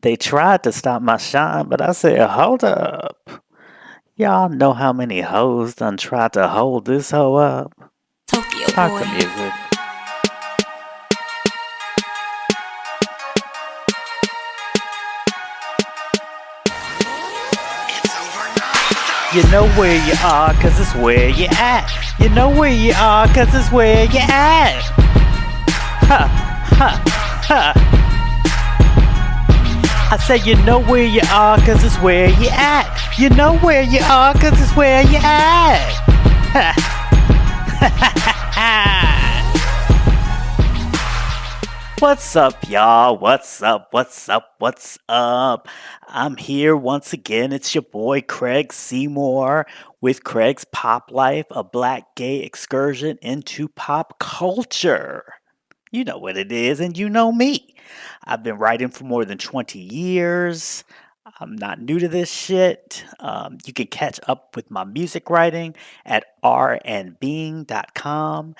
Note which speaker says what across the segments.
Speaker 1: They tried to stop my shine, but I said, hold up. Y'all know how many hoes done tried to hold this hoe up?
Speaker 2: Tokyo
Speaker 1: Start
Speaker 2: Boy.
Speaker 1: the music. You know where you are, cause it's where you at. You know where you are, cause it's where you at. Ha, ha, ha. I said, you know where you are, cause it's where you at. You know where you are, cause it's where you at. Ha, ha. What's up, y'all? What's up? What's up? What's up? I'm here once again. It's your boy Craig Seymour with Craig's Pop Life, a black gay excursion into pop culture. You know what it is, and you know me. I've been writing for more than 20 years. I'm not new to this shit. You can catch up with my music writing at randbeing.com,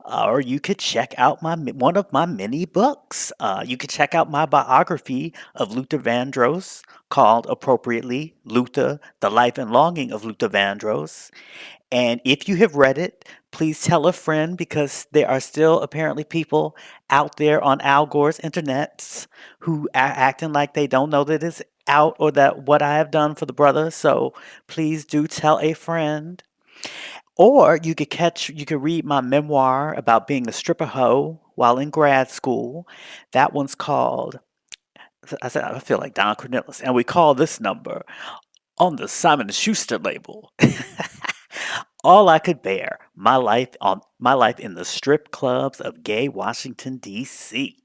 Speaker 1: or you could check out one of my many books. You could check out my biography of Luther Vandross called appropriately Luther, The Life and Longing of Luther Vandross. And if you have read it, please tell a friend because there are still apparently people out there on Al Gore's internets who are acting like they don't know that it's out or that what I have done for the brother. So please do tell a friend. Or you could read my memoir about being a stripper hoe while in grad school. That one's called I said I feel like Don Cornelius, and we call this number on the Simon and Schuster label. All I could bear, my life in the strip clubs of gay Washington D.C.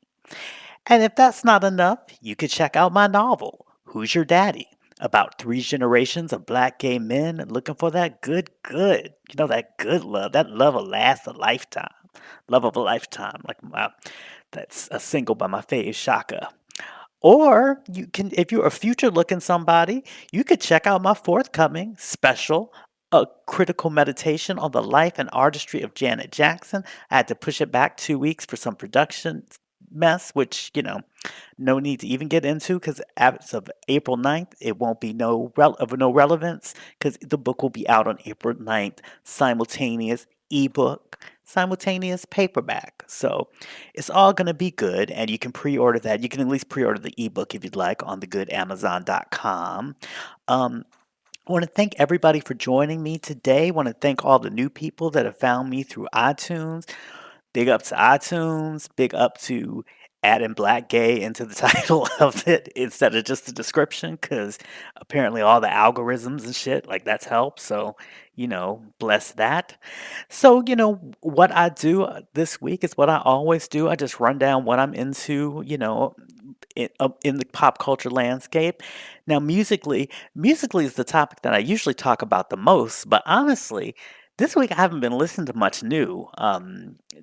Speaker 1: And if that's not enough, you could check out my novel, Who's Your Daddy? About three generations of black gay men looking for that good. You know, that good love. That love will last a lifetime. Love of a lifetime. That's a single by my fave Shaka. Or you can, if you're a future looking somebody, you could check out my forthcoming special, A Critical Meditation on the Life and Artistry of Janet Jackson. I had to push it back 2 weeks for some production mess, which, no need to even get into because as of April 9th, it won't be of no relevance because the book will be out on April 9th, simultaneous ebook, simultaneous paperback. So it's all going to be good, and you can pre-order that. You can at least pre-order the ebook if you'd like on thegoodamazon.com. Um, I want to thank everybody for joining me today. I want to thank all the new people that have found me through iTunes. Big up to iTunes. Big up to adding black gay into the title of it instead of just the description because apparently all the algorithms and shit, like that's helped. So, bless that. So, what I do this week is what I always do. I just run down what I'm into, in the pop culture landscape. Now, musically is the topic that I usually talk about the most, but honestly, this week I haven't been listening to much new.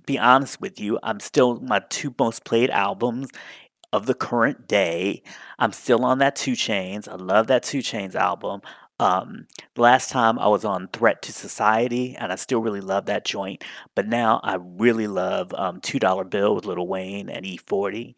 Speaker 1: Be honest with you, I'm still my two most played albums of the current day. I'm still on that Two Chains. I love that Two Chains album. Last time I was on Threat to Society, and I still really love that joint. But now I really love $2 Bill with Lil Wayne and E40.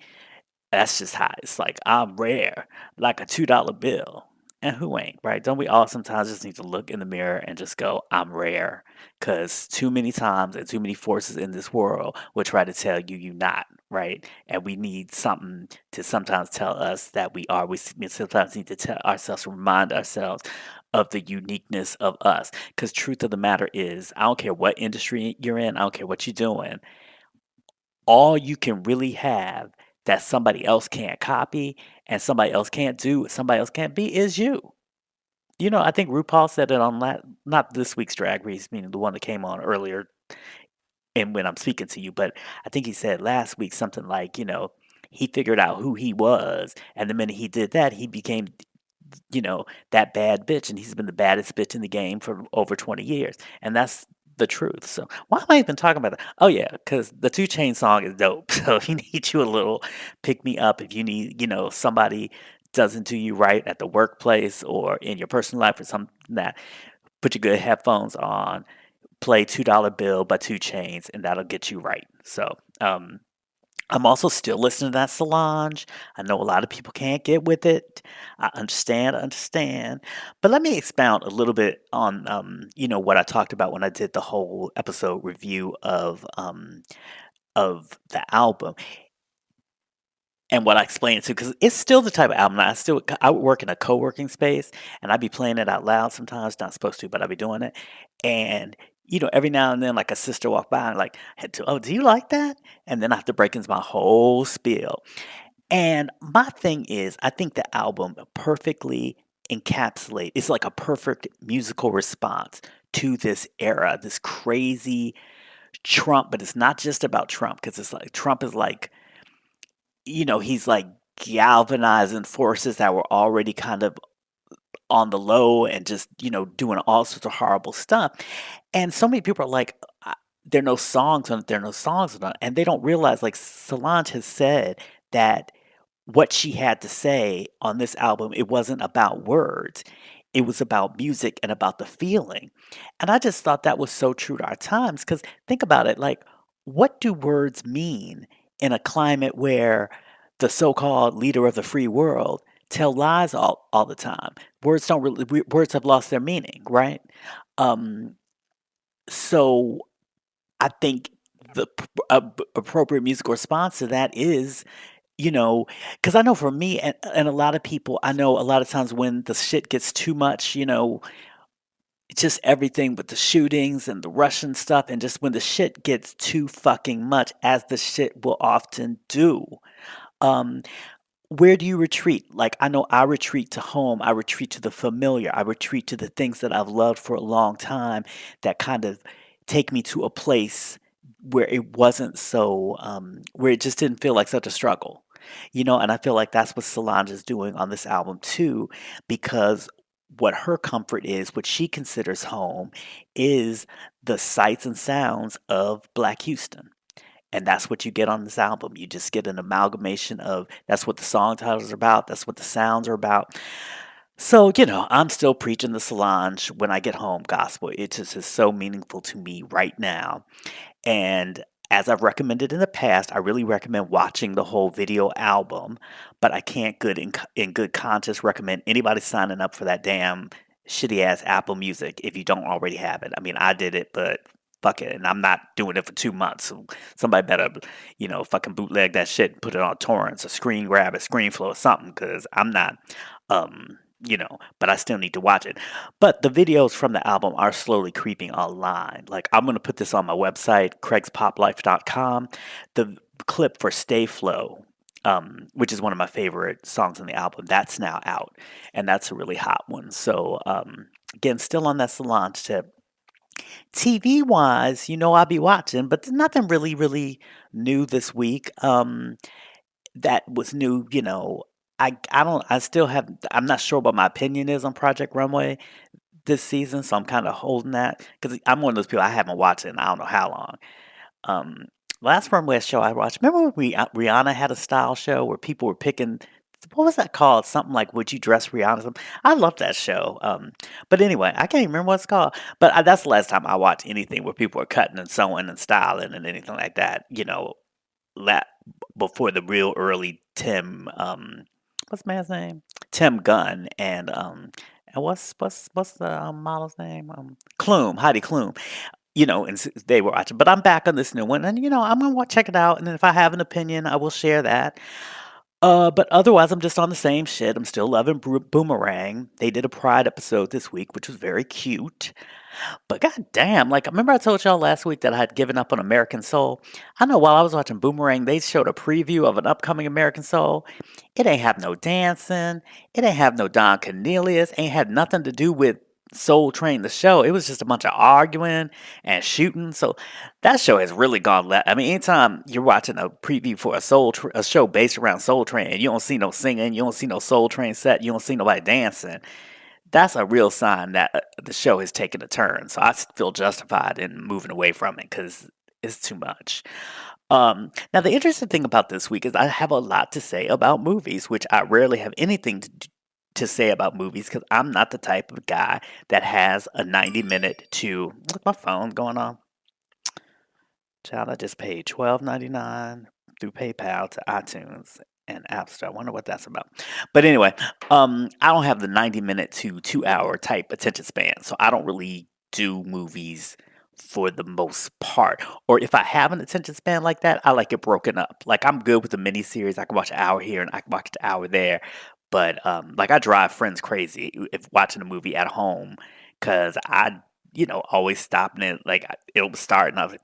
Speaker 1: That's just how it's like I'm rare, like a $2 bill. And who ain't, right? Don't we all sometimes just need to look in the mirror and just go, I'm rare? Because too many times and too many forces in this world will try to tell you you're not, right? And we need something to sometimes tell us that we are. We sometimes need to tell ourselves, remind ourselves of the uniqueness of us. Because truth of the matter is, I don't care what industry you're in, I don't care what you're doing, all you can really have that somebody else can't copy and somebody else can't do, somebody else can't be is you. I think RuPaul said it on not this week's Drag Race, meaning the one that came on earlier and when I'm speaking to you, but I think he said last week something like, he figured out who he was, and the minute he did that, he became, that bad bitch, and he's been the baddest bitch in the game for over 20 years, and that's the truth. So why am I even talking about that? Oh yeah, because the Two Chain song is dope. So if you need you a little pick me up, if you need, somebody doesn't do you right at the workplace or in your personal life or something that, put your good headphones on, play $2 Bill by Two Chains, and that'll get you right. So I'm also still listening to that Solange. I know a lot of people can't get with it. I understand. But let me expound a little bit on, what I talked about when I did the whole episode review of the album. And what I explained it to, because it's still the type of album that I work in a co-working space, and I'd be playing it out loud sometimes, not supposed to, but I'd be doing it. And, every now and then, like a sister walk by and like, "Hey, oh, do you like that?" And then I have to break into my whole spiel. And my thing is, I think the album perfectly it's like a perfect musical response to this era, this crazy Trump, but it's not just about Trump, because it's like Trump is like, he's like galvanizing forces that were already kind of on the low and just, doing all sorts of horrible stuff. And so many people are like, there are no songs on it, there are no songs on it. And they don't realize, like Solange has said, that what she had to say on this album, it wasn't about words. It was about music and about the feeling. And I just thought that was so true to our times, because think about it, like, what do words mean in a climate where the so-called leader of the free world tell lies all the time? Words have lost their meaning, right? Um, so I think the appropriate musical response to that is, because I know for me and a lot of people, I know a lot of times when the shit gets too much, just everything with the shootings and the Russian stuff, and just when the shit gets too fucking much, as the shit will often do. Um, where do you retreat? Like, I know I retreat to home, I retreat to the familiar, I retreat to the things that I've loved for a long time that kind of take me to a place where it wasn't so, where it just didn't feel like such a struggle. And I feel like that's what Solange is doing on this album too, because what her comfort is, what she considers home, is the sights and sounds of Black Houston. And that's what you get on this album. You just get an amalgamation of that's what the song titles are about, that's what the sounds are about. So, I'm still preaching the Solange when I get home gospel. It just is so meaningful to me right now. And as I've recommended in the past, I really recommend watching the whole video album, but I can't in good conscience recommend anybody signing up for that damn shitty ass Apple Music if you don't already have it. I mean, I did it, but fuck it, and I'm not doing it for 2 months. So somebody better, fucking bootleg that shit and put it on torrents, or screen grab, a screen flow, or something, because I'm not, but I still need to watch it. But the videos from the album are slowly creeping online. Like, I'm going to put this on my website, craigspoplife.com. The clip for Stay Flow, which is one of my favorite songs on the album, that's now out. And that's a really hot one. So, again, still on that Solange tip. TV wise, I'll be watching, but there's nothing really, really new this week. That was new, I'm not sure what my opinion is on Project Runway this season, so I'm kind of holding that because I'm one of those people I haven't watched in I don't know how long. Um, Last Runway show I watched, remember when Rihanna had a style show where people were picking, what was that called? Something like Would You Dress Rihanna? I love that show. But anyway, I can't even remember what it's called. But that's the last time I watched anything where people were cutting and sewing and styling and anything like that. La- Before the real early Tim, what's the man's name? Tim Gunn and what's the model's name? Klum, Heidi Klum. They were watching, but I'm back on this new one, and I'm gonna check it out, and if I have an opinion, I will share that. But otherwise, I'm just on the same shit. I'm still loving Boomerang. They did a Pride episode this week, which was very cute. But goddamn, like, remember I told y'all last week that I had given up on American Soul? I know while I was watching Boomerang, they showed a preview of an upcoming American Soul. It ain't have no dancing. It ain't have no Don Cornelius. Ain't had nothing to do with Soul Train, the show. It was just a bunch of arguing and shooting. So that show has really gone left. I mean, anytime you're watching a preview for a show based around Soul Train, and you don't see no singing, you don't see no Soul Train set, you don't see nobody dancing, that's a real sign that the show has taken a turn. So I feel justified in moving away from it because it's too much. Now, the interesting thing about this week is I have a lot to say about movies, which I rarely have anything to say about movies because I'm not the type of guy that has a 90-minute to. What's my phone going on? Child, I just paid $12.99 through PayPal to iTunes and App Store. I wonder what that's about. But anyway, I don't have the 90-minute to 2-hour type attention span, so I don't really do movies for the most part. Or if I have an attention span like that, I like it broken up. Like I'm good with the miniseries. I can watch an hour here and I can watch an hour there. But like I drive friends crazy if watching a movie at home because always stopping it. Like it'll start and I was like,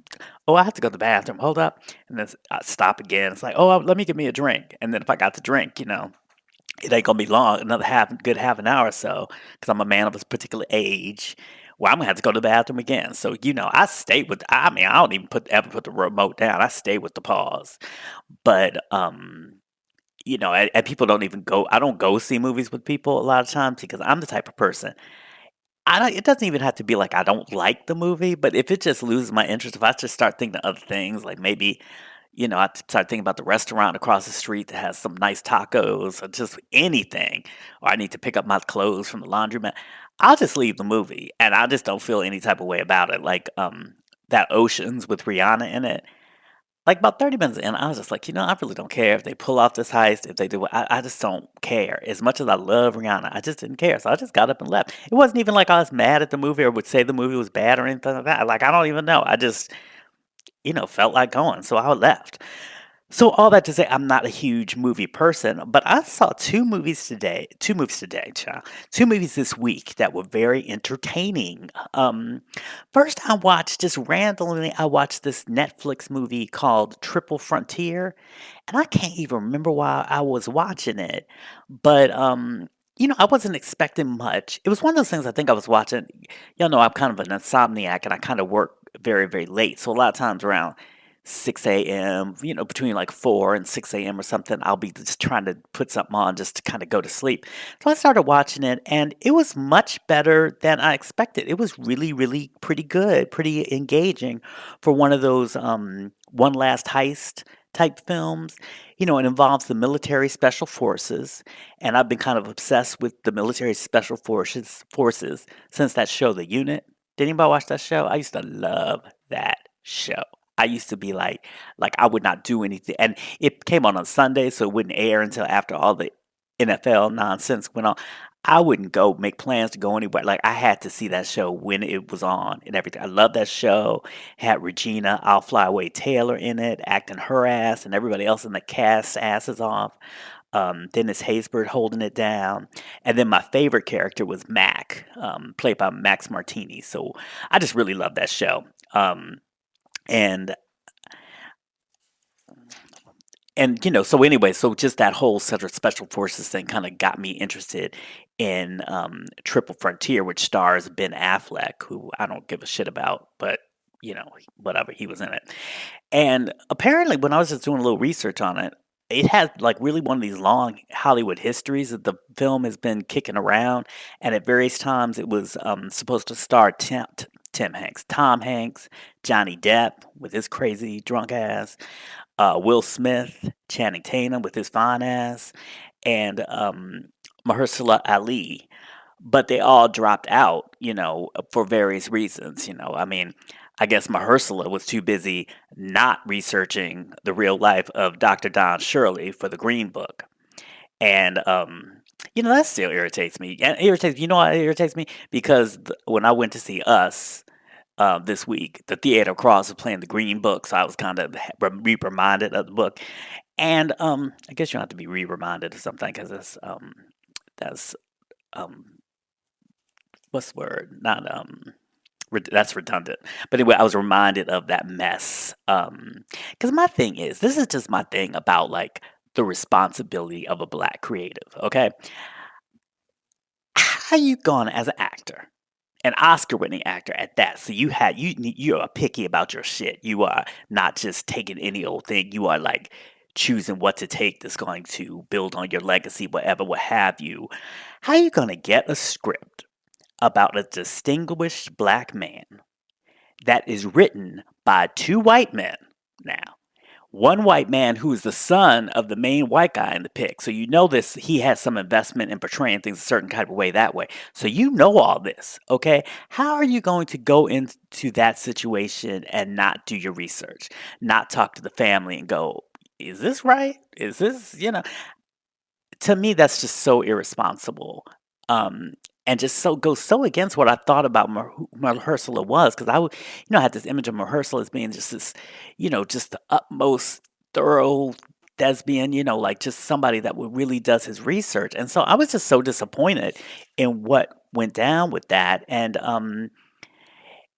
Speaker 1: oh, I have to go to the bathroom. Hold up, and then I stop again. It's like, oh, let me get me a drink. And then if I got the drink, it ain't gonna be long. Another good half an hour or so because I'm a man of a particular age. Well, I'm gonna have to go to the bathroom again. So I stay with. I mean, I don't even ever put the remote down. I stay with the pause. But and people don't even go. I don't go see movies with people a lot of times because I'm the type of person. I don't, it doesn't even have to be like I don't like the movie, but if it just loses my interest, if I just start thinking of other things, like maybe, I start thinking about the restaurant across the street that has some nice tacos or just anything, or I need to pick up my clothes from the laundromat, I'll just leave the movie and I just don't feel any type of way about it. Like that Oceans with Rihanna in it. Like about 30 minutes in, I was just like, I really don't care if they pull off this heist, if they do it. I just don't care. As much as I love Rihanna, I just didn't care. So I just got up and left. It wasn't even like I was mad at the movie or would say the movie was bad or anything like that. Like, I don't even know. I just, felt like going. So I left. So all that to say, I'm not a huge movie person, but I saw two movies this week that were very entertaining. First I watched just randomly, I watched this Netflix movie called Triple Frontier, and I can't even remember why I was watching it, but I wasn't expecting much. It was one of those things I think I was watching. Y'all know I'm kind of an insomniac and I kind of work very, very late. So a lot of times around 6 a.m., between like 4 and 6 a.m. or something, I'll be just trying to put something on just to kind of go to sleep. So I started watching it, and it was much better than I expected. It was really, really pretty good, pretty engaging for one of those one last heist type films. It involves the military special forces, and I've been kind of obsessed with the military special forces since that show, The Unit. Did anybody watch that show? I used to love that show. I used to be like I would not do anything, and it came on Sunday, so it wouldn't air until after all the NFL nonsense went on. I wouldn't go make plans to go anywhere. Like I had to see that show when it was on and everything. I love that show. Had Regina I'll Fly Away Taylor in it, acting her ass, and everybody else in the cast asses off. Dennis Haysbert holding it down, and then my favorite character was Mac, played by Max Martini. So I just really love that show. And so anyway, so just that whole set of special forces thing kind of got me interested in Triple Frontier, which stars Ben Affleck, who I don't give a shit about, but whatever, he was in it. And apparently, when I was just doing a little research on it, it has like really one of these long Hollywood histories that the film has been kicking around, and at various times it was supposed to star Tom Hanks, Johnny Depp with his crazy drunk ass, Will Smith, Channing Tatum with his fine ass, and Mahershala Ali. But they all dropped out, for various reasons. I mean, I guess Mahershala was too busy not researching the real life of Dr. Don Shirley for the Green Book. And, that still irritates me. And it irritates, why it irritates me? Because when I went to see Us, this week. The theater across was playing the Green Book, so I was kind of reminded of the book. And I guess you don't have to be reminded of something because that's um, what's the word? Not that's redundant. But anyway, I was reminded of that mess. Because my thing is, this is just my thing about like the responsibility of a black creative. Okay, how you gonna as an actor? An Oscar-winning actor at that. So you are picky about your shit. You are not just taking any old thing. You are like choosing what to take that's going to build on your legacy, whatever, what have you. How are you gonna get a script about a distinguished black man that is written by two white men now? One white man who is the son of the main white guy in the pic. So this he has some investment in portraying things a certain type of way that way. So all this, okay? How are you going to go into that situation and not do your research? Not talk to the family and go, is this right? Is this, to me, that's just so irresponsible. Um, and just so goes so against what I thought about who Mahershala was, because I had this image of Mahershala as being just this, just the utmost thorough thespian, like just somebody that really does his research. And so I was just so disappointed in what went down with that. And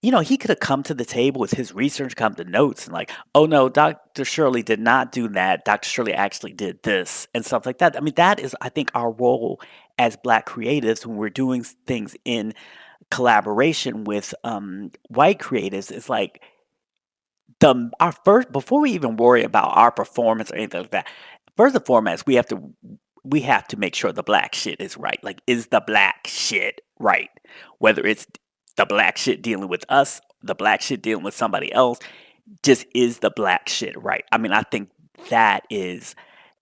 Speaker 1: he could have come to the table with his research, come to notes, and like, oh no, Dr. Shirley did not do that. Dr. Shirley actually did this and stuff like that. I mean, that is, I think, our role as Black creatives when we're doing things in collaboration with white creatives. Is like our first before we even worry about our performance or anything like that. First and foremost, we have to make sure the Black shit is right. Like, is the Black shit right? Whether it's the Black shit dealing with us, the Black shit dealing with somebody else, just is the Black shit right? I mean, I think that is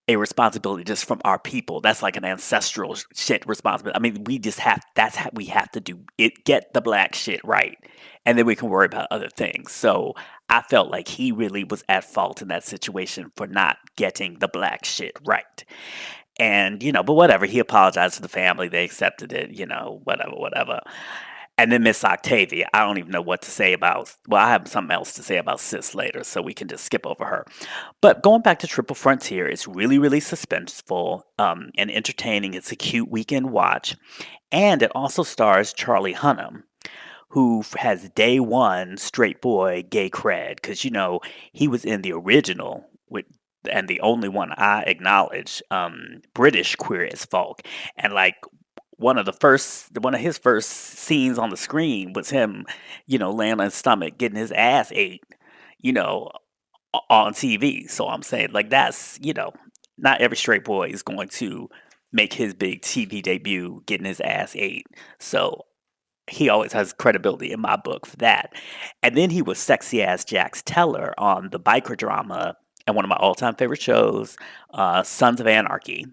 Speaker 1: a responsibility just from our people. That's like an ancestral shit responsibility. I mean, we just have that's how we have to do it. Get the Black shit right, and then we can worry about other things. So I felt like he really was at fault in that situation for not getting the Black shit right. And but whatever. He apologized to the family. They accepted it. Whatever, whatever. And then Miss Octavia, I don't even know what to say about. Well, I have something else to say about Sis later, so we can just skip over her. But going back to Triple Frontier, it's really, really suspenseful and entertaining. It's a cute weekend watch, and it also stars Charlie Hunnam, who has day one straight boy gay cred, because he was in the original with. And the only one I acknowledge, British Queer as Folk, and like one of his first scenes on the screen was him, laying on his stomach, getting his ass ate, you know, on TV. So I'm saying, like, that's, not every straight boy is going to make his big TV debut getting his ass ate. So he always has credibility in my book for that. And then he was sexy ass Jax Teller on the biker drama and one of my all time favorite shows, Sons of Anarchy.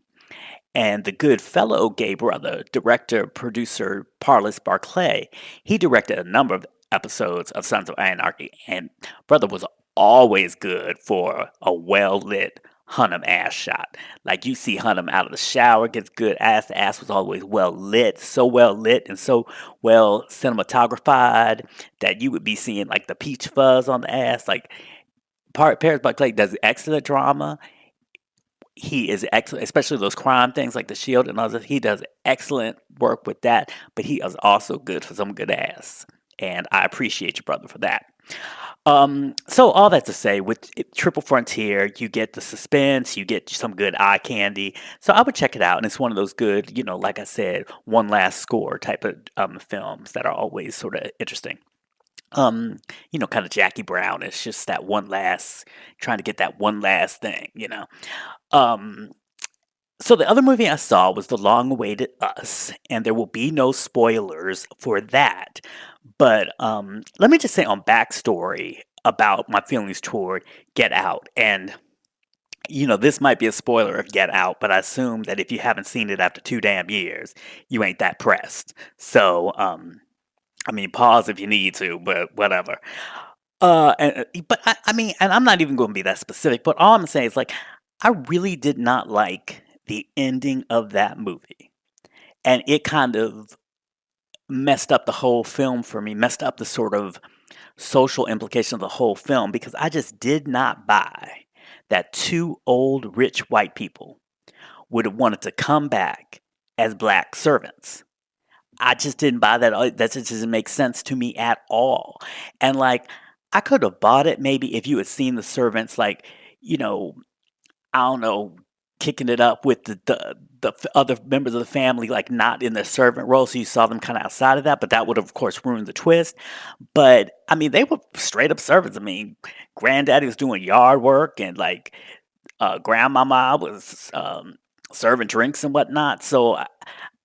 Speaker 1: And the good fellow gay brother, director, producer Parlis Barclay, he directed a number of episodes of Sons of Anarchy, and brother was always good for a well lit Hunnam ass shot. Like, you see Hunnam out of the shower, gets good ass. The ass was always well lit, so well lit and so well cinematographed that you would be seeing like the peach fuzz on the ass. Like, Paris Barclay does excellent drama. He is excellent, especially those crime things like The Shield and others. He does excellent work with that, but he is also good for some good ass. And I appreciate you, brother, for that. So all that to say, with Triple Frontier, you get the suspense, you get some good eye candy. So I would check it out, and it's one of those good, like I said, one last score type of films that are always sort of interesting. Kind of Jackie Brown. It's just that one last, trying to get that one last thing. Um, so the other movie I saw was The Long-Awaited Us, and there will be no spoilers for that. But let me just say on backstory about my feelings toward Get Out. And this might be a spoiler of Get Out, but I assume that if you haven't seen it after 2 damn years, you ain't that pressed. So I mean, pause if you need to, but whatever. But I mean, and I'm not even going to be that specific, but all I'm saying is, like, I really did not like the ending of that movie. And it kind of messed up the whole film for me, messed up the sort of social implication of the whole film, because I just did not buy that two old rich white people would have wanted to come back as black servants. I just didn't buy that. That just doesn't make sense to me at all. And like, I could have bought it maybe if you had seen the servants, like, you know, I don't know, kicking it up with the other members of the family, like not in the servant role, so you saw them kind of outside of that. But that would have, of course, ruined the twist. But I mean, they were straight up servants. I mean, granddaddy was doing yard work, and like grandmama was serving drinks and whatnot. So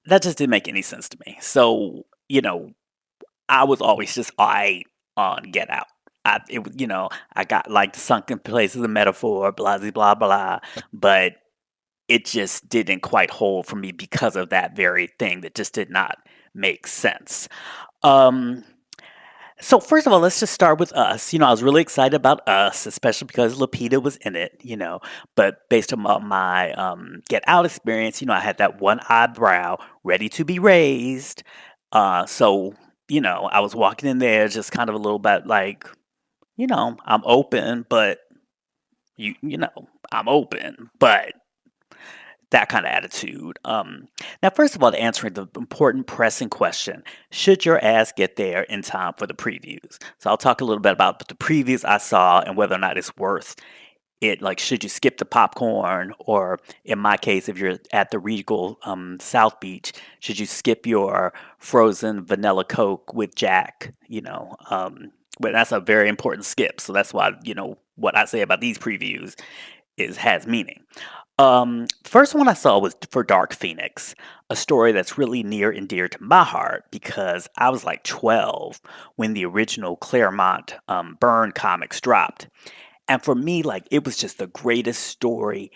Speaker 1: that just didn't make any sense to me. So I was always just I on Get Out. I got like the sunken place of the metaphor, blah blah blah blah, but it just didn't quite hold for me because of that very thing that just did not make sense. Um, So first of all, let's just start with Us. I was really excited about Us, especially because Lupita was in it. But based on my Get Out experience, I had that one eyebrow ready to be raised. So I was walking in there just kind of a little bit like, I'm open, but I'm open, but that kind of attitude. Now, first of all, to answer the important pressing question, should your ass get there in time for the previews? So I'll talk a little bit about the previews I saw and whether or not it's worth it. Like, should you skip the popcorn? Or in my case, if you're at the Regal South Beach, should you skip your frozen vanilla Coke with Jack? But that's a very important skip. So that's why, what I say about these previews has meaning. First one I saw was for Dark Phoenix, a story that's really near and dear to my heart because I was like 12 when the original Claremont Byrne comics dropped. And for me, like, it was just the greatest story,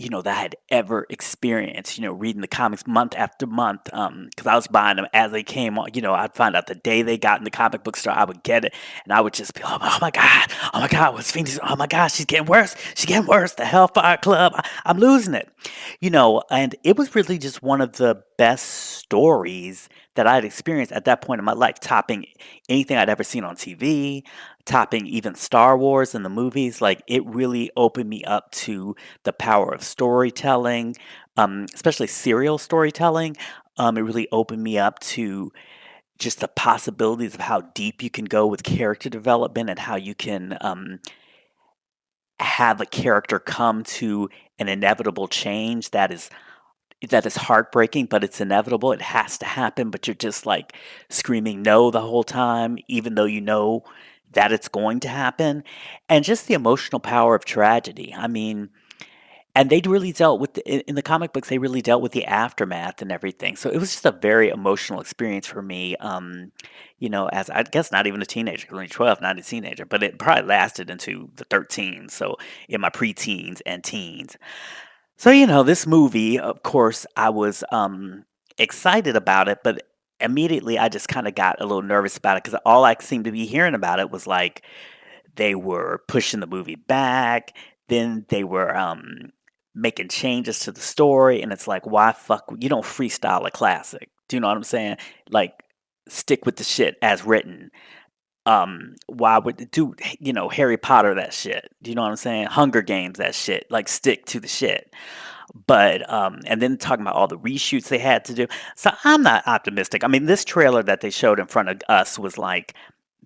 Speaker 1: that I had ever experienced, reading the comics month after month. Because I was buying them as they came on. I'd find out the day they got in the comic book store, I would get it, and I would just be like, oh my God, what's Phoenix? Oh my God, she's getting worse. She's getting worse. The Hellfire Club, I'm losing it. And it was really just one of the best stories that I'd experienced at that point in my life, topping anything I'd ever seen on TV, topping even Star Wars in the movies. Like, it really opened me up to the power of storytelling, especially serial storytelling. It really opened me up to just the possibilities of how deep you can go with character development and how you can have a character come to an inevitable change that is heartbreaking, but it's inevitable. It has to happen, but you're just like screaming no the whole time, even though you know that it's going to happen. And just the emotional power of tragedy. I mean, and they really dealt with in the comic books. They really dealt with the aftermath and everything. So it was just a very emotional experience for me. As I guess not even a teenager, only 12, not a teenager, but it probably lasted into the 13s. So in my preteens and teens. So, this movie, of course, I was excited about it, but immediately I just kind of got a little nervous about it because all I seemed to be hearing about it was like they were pushing the movie back, then they were making changes to the story, and it's like, why fuck? You don't freestyle a classic. Do you know what I'm saying? Like, stick with the shit as written. Why would do Harry Potter that shit? Do you know what I'm saying? Hunger Games that shit. Like, stick to the shit. But and then talking about all the reshoots they had to do. So I'm not optimistic. I mean, this trailer that they showed in front of us was like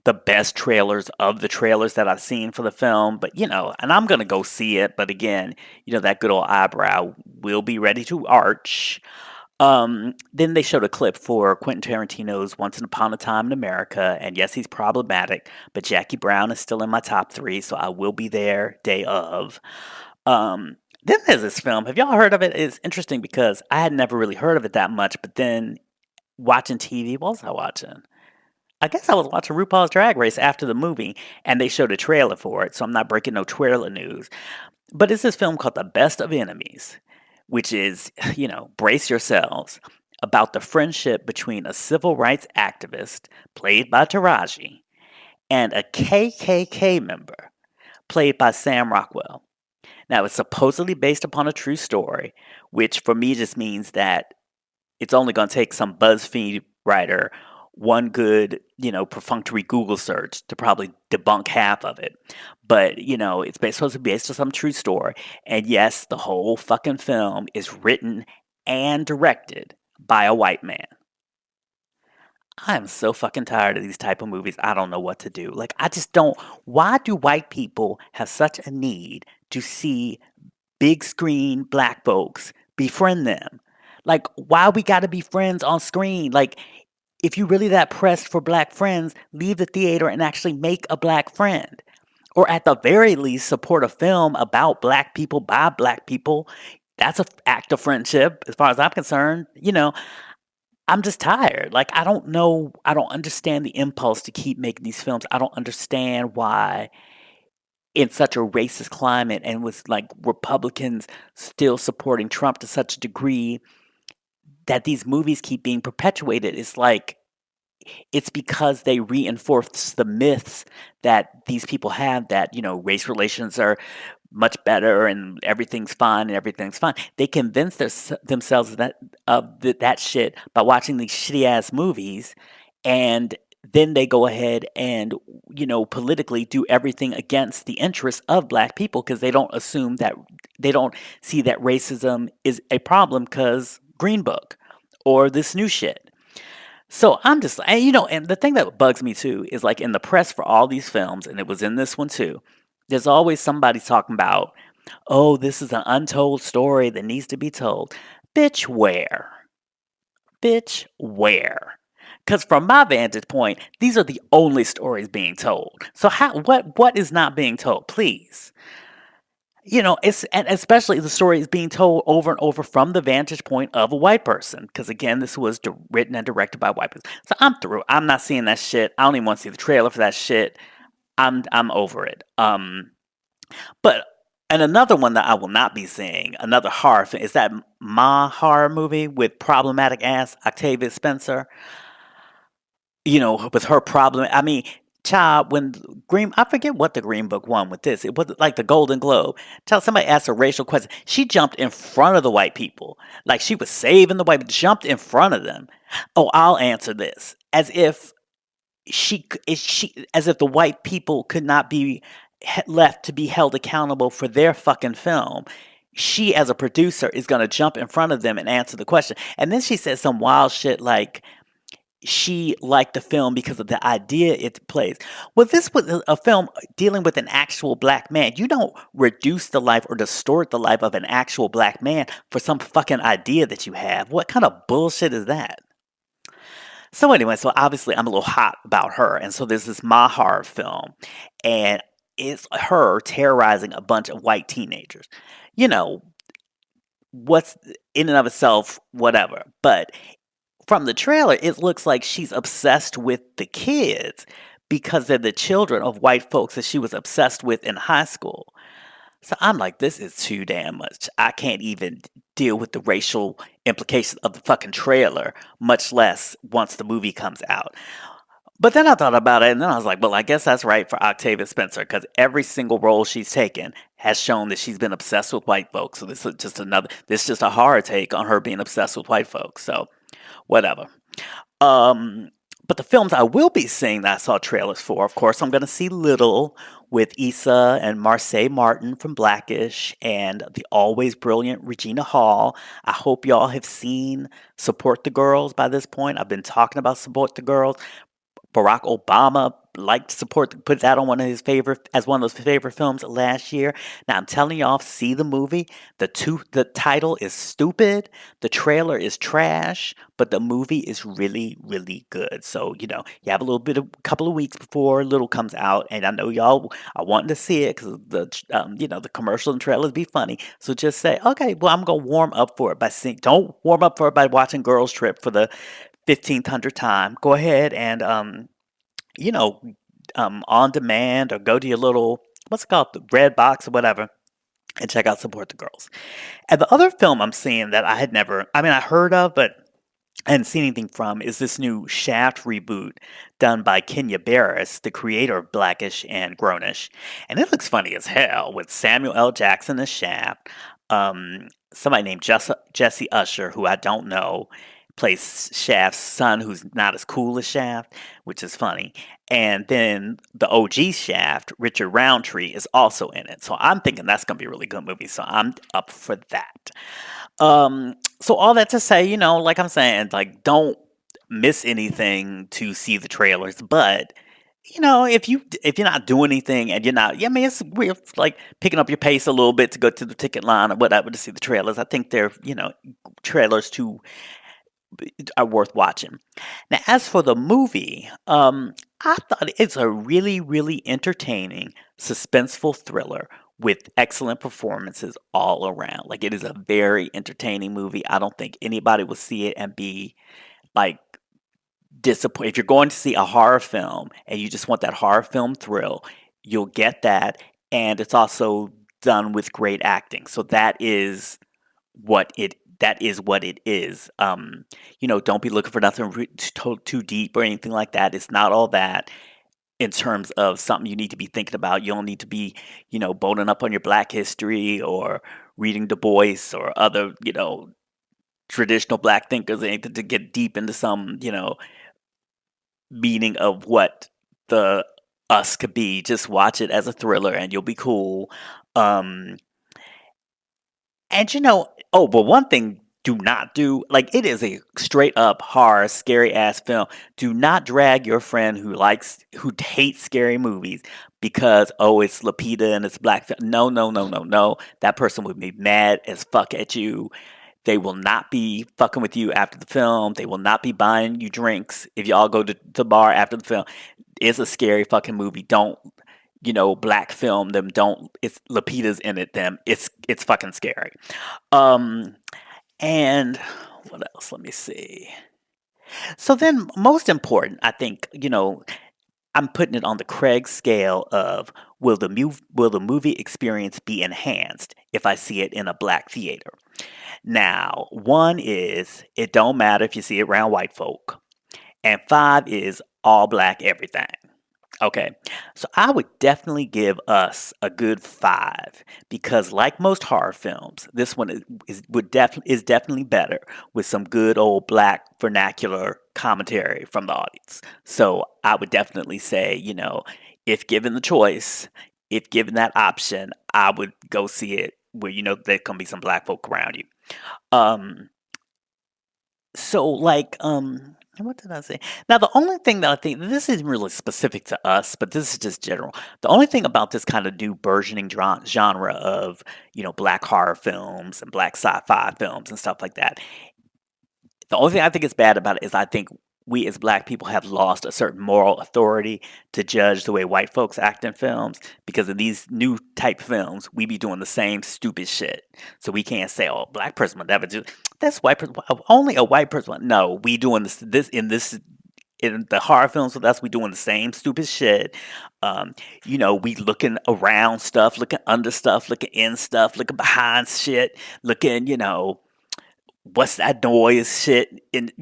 Speaker 1: the best trailers of the trailers that I've seen for the film. But and I'm gonna go see it. But again, that good old eyebrow will be ready to arch. Then they showed a clip for Quentin Tarantino's Once Upon a Time in America, and yes, he's problematic, but Jackie Brown is still in my top 3, so I will be there day of. Then there's this film. Have y'all heard of it? It's interesting because I had never really heard of it that much, but then watching TV, what was I watching? I guess I was watching RuPaul's Drag Race after the movie, and they showed a trailer for it, so I'm not breaking no trailer news. But it's this film called The Best of Enemies, which is, brace yourselves, about the friendship between a civil rights activist, played by Taraji, and a KKK member, played by Sam Rockwell. Now, it's supposedly based upon a true story, which for me just means that it's only going to take some BuzzFeed writer one good, perfunctory Google search to probably debunk half of it. But, supposed to be based on some true story. And yes, the whole fucking film is written and directed by a white man. I am so fucking tired of these type of movies. I don't know what to do. Like, I just don't. Why do white people have such a need to see big screen black folks befriend them? Like, why we gotta be friends on screen? Like, if you really that pressed for black friends, leave the theater and actually make a black friend. Or at the very least, support a film about black people by black people. That's an act of friendship, as far as I'm concerned. I'm just tired. Like, I don't know. I don't understand the impulse to keep making these films. I don't understand why in such a racist climate and with like Republicans still supporting Trump to such a degree that these movies keep being perpetuated. It's like it's because they reinforce the myths that these people have that, race relations are much better and everything's fine and everything's fine. They convince themselves that shit by watching these shitty ass movies, and then they go ahead and politically do everything against the interests of black people because they don't see that racism is a problem because Green Book or this new shit. So I'm just, and the thing that bugs me too is like in the press for all these films, and it was in this one too, there's always somebody talking about, oh, this is an untold story that needs to be told. Bitch, where? Bitch, where? Because from my vantage point, these are the only stories being told. So what is not being told? Please. It's and especially the story is being told over and over from the vantage point of a white person. Because again, this was written and directed by white people. So I'm through. I'm not seeing that shit. I don't even want to see the trailer for that shit. I'm over it. But and another one that I will not be seeing, another horror film, is that Ma horror movie with problematic ass Octavia Spencer. With her problem. I mean, child, when I forget what the Green Book won with this. It was like the Golden Globe. Child, somebody asked a racial question. She jumped in front of the white people, like she was saving the white. Jumped in front of them. Oh, I'll answer this as if as if the white people could not be left to be held accountable for their fucking film. She, as a producer, is going to jump in front of them and answer the question. And then she said some wild shit like she liked the film because of the idea it plays. Well, this was a film dealing with an actual black man. You don't reduce the life or distort the life of an actual black man for some fucking idea that you have. What kind of bullshit is that? So anyway, so obviously I'm a little hot about her, and so there's this Mahar film, and it's her terrorizing a bunch of white teenagers. You know, what's in and of itself, whatever. But from the trailer, it looks like she's obsessed with the kids because they're the children of white folks that she was obsessed with in high school. So I'm like, this is too damn much. I can't even deal with the racial implications of the fucking trailer, much less once the movie comes out. But then I thought about it, and then I was like, well, I guess that's right for Octavia Spencer, because every single role she's taken has shown that she's been obsessed with white folks. So this is just a horror take on her being obsessed with white folks. So whatever. Um, but the films I will be seeing that I saw trailers for, of course, I'm going to see Little with Issa and Marseille Martin from Blackish and the always brilliant Regina Hall. I hope y'all have seen Support the Girls by this point. I've been talking about Support the Girls. Barack Obama liked to put that on one of his favorite films last year. Now I'm telling y'all, see the movie. The title is stupid, the trailer is trash, but the movie is really, really good. So, you have couple of weeks before Little comes out, and I know y'all are wanting to see it because the commercial and trailers be funny. So just say, okay, well, I'm gonna warm up for it by seeing. Don't warm up for it by watching Girls Trip for the 1500th time. Go ahead and you know, on demand or go to your little what's it called, the red box or whatever, and check out Support the Girls. And the other film I'm seeing that I heard of, but I hadn't seen anything from is this new Shaft reboot done by Kenya Barris, the creator of Blackish and Grownish. And it looks funny as hell with Samuel L. Jackson as Shaft, somebody named Jesse Usher, who I don't know, plays Shaft's son, who's not as cool as Shaft, which is funny. And then the OG Shaft, Richard Roundtree, is also in it. So I'm thinking that's going to be a really good movie. So I'm up for that. So all that to say, like I'm saying, like don't miss anything to see the trailers, but if you're not doing anything and you're not, yeah, I mean, it's weird, like picking up your pace a little bit to go to the ticket line or whatever to see the trailers. I think they're, trailers too are worth watching. Now, as for the movie, I thought it's a really, really entertaining, suspenseful thriller with excellent performances all around. Like, it is a very entertaining movie. I don't think anybody will see it and be like disappointed. If you're going to see a horror film and you just want that horror film thrill, you'll get that. And it's also done with great acting. So that is what it that is what it is. Don't be looking for nothing too deep or anything like that. It's not all that in terms of something you need to be thinking about. You don't need to be, boning up on your Black history or reading Du Bois or other, traditional Black thinkers or anything to get deep into some, meaning of what the us could be. Just watch it as a thriller and you'll be cool. Um, and oh, but one thing do not do, like it is a straight up horror, scary ass film. Do not drag your friend who hates scary movies because, oh, it's Lapita and it's black. No, no, no, no, no. That person would be mad as fuck at you. They will not be fucking with you after the film. They will not be buying you drinks if y'all go to the bar after the film. It's a scary fucking movie. Don't, black film them. Don't, it's Lapita's in it them. It's fucking scary. Um and what else? Let me see. So then most important, I think, I'm putting it on the Craig scale of will the movie experience be enhanced if I see it in a black theater? Now, one is it don't matter if you see it around white folk, and five is all black everything. Okay, so I would definitely give us a good five because, like most horror films, this one is definitely better with some good old black vernacular commentary from the audience. So I would definitely say, if given the choice, if given that option, I would go see it where there can be some black folk around you. Um, so like what did I say? Now the only thing that I think this isn't really specific to us, but this is just general. The only thing about this kind of new burgeoning genre of, black horror films and black sci-fi films and stuff like that, the only thing I think is bad about it is I think we as black people have lost a certain moral authority to judge the way white folks act in films because in these new type films, we be doing the same stupid shit. So we can't say, "Oh, black person would never do that's white person. Only a white person." No, we doing this in the horror films with us. We doing the same stupid shit. Um, we looking around stuff, looking under stuff, looking in stuff, looking behind shit, looking, what's that noise shit and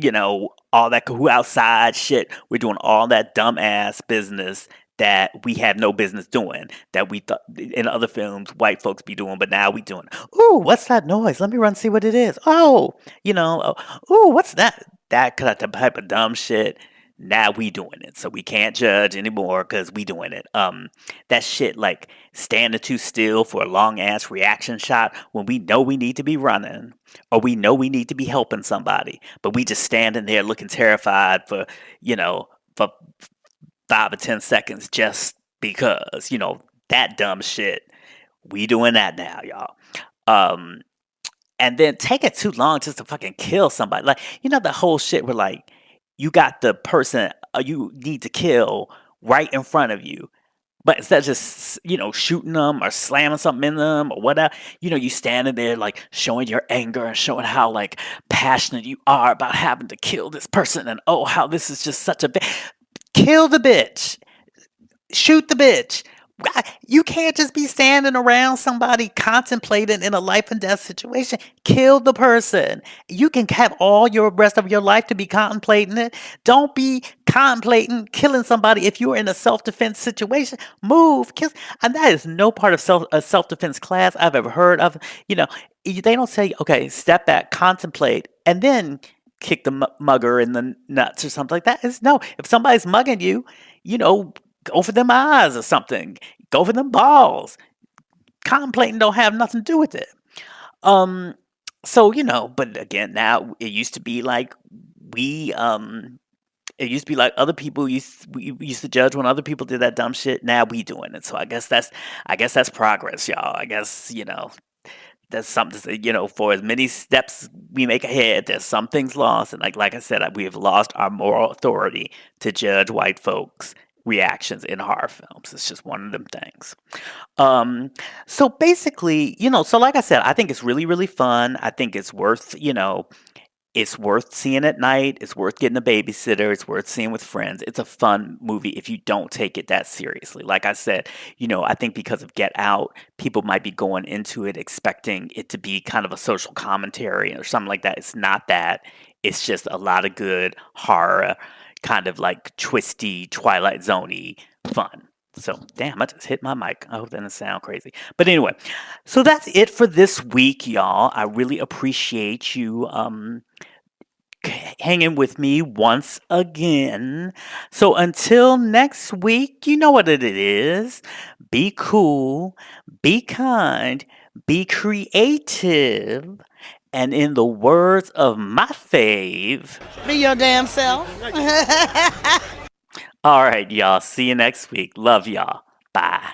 Speaker 1: all that who outside shit. We're doing all that dumbass business that we have no business doing that we thought in other films white folks be doing, but now we doing. Ooh, what's that noise? Let me run see what it is. Oh, ooh, what's that? That type of dumb shit. Now we doing it, so we can't judge anymore because we doing it. That shit like standing too still for a long ass reaction shot when we know we need to be running or we know we need to be helping somebody, but we just standing there looking terrified for 5 or 10 seconds just because, that dumb shit. We doing that now, y'all. Um, and then take it too long just to fucking kill somebody. Like, the whole shit where like you got the person you need to kill right in front of you. But instead of just, shooting them or slamming something in them or whatever, you standing there like showing your anger and showing how like passionate you are about having to kill this person and oh how this is just such a kill the bitch. Shoot the bitch. You can't just be standing around somebody contemplating in a life and death situation. Kill the person. You can have all your rest of your life to be contemplating it. Don't be contemplating killing somebody if you're in a self-defense situation. Move, kill. And that is no part of a self-defense class I've ever heard of. They don't say, okay, step back, contemplate, and then kick the mugger in the nuts or something like that. No, if somebody's mugging you, go for them eyes or something. Go for them balls. Contemplating don't have nothing to do with it. Um, so but again, now it used to be like we it used to be like other people we used to judge when other people did that dumb shit. Now we doing it. So I guess that's progress, y'all. I guess there's something to say, for as many steps we make ahead, there's some things lost, and like I said, we have lost our moral authority to judge white folks' reactions in horror films. It's just one of them things. Um, so basically, so like I said, I think it's really, really fun. I think it's worth, It's worth seeing at night. It's worth getting a babysitter. It's worth seeing with friends. It's a fun movie if you don't take it that seriously. Like I said, I think because of Get Out, people might be going into it expecting it to be kind of a social commentary or something like that. It's not that. It's just a lot of good horror, kind of like twisty, Twilight Zone-y fun. So, damn, I just hit my mic. I hope that doesn't sound crazy. But anyway, so that's it for this week, y'all. I really appreciate you hanging with me once again. So until next week, you know what it is. Be cool, be kind, be creative, and in the words of my fave,
Speaker 2: Be your damn self.
Speaker 1: all right, y'all. See you next week. Love y'all. Bye.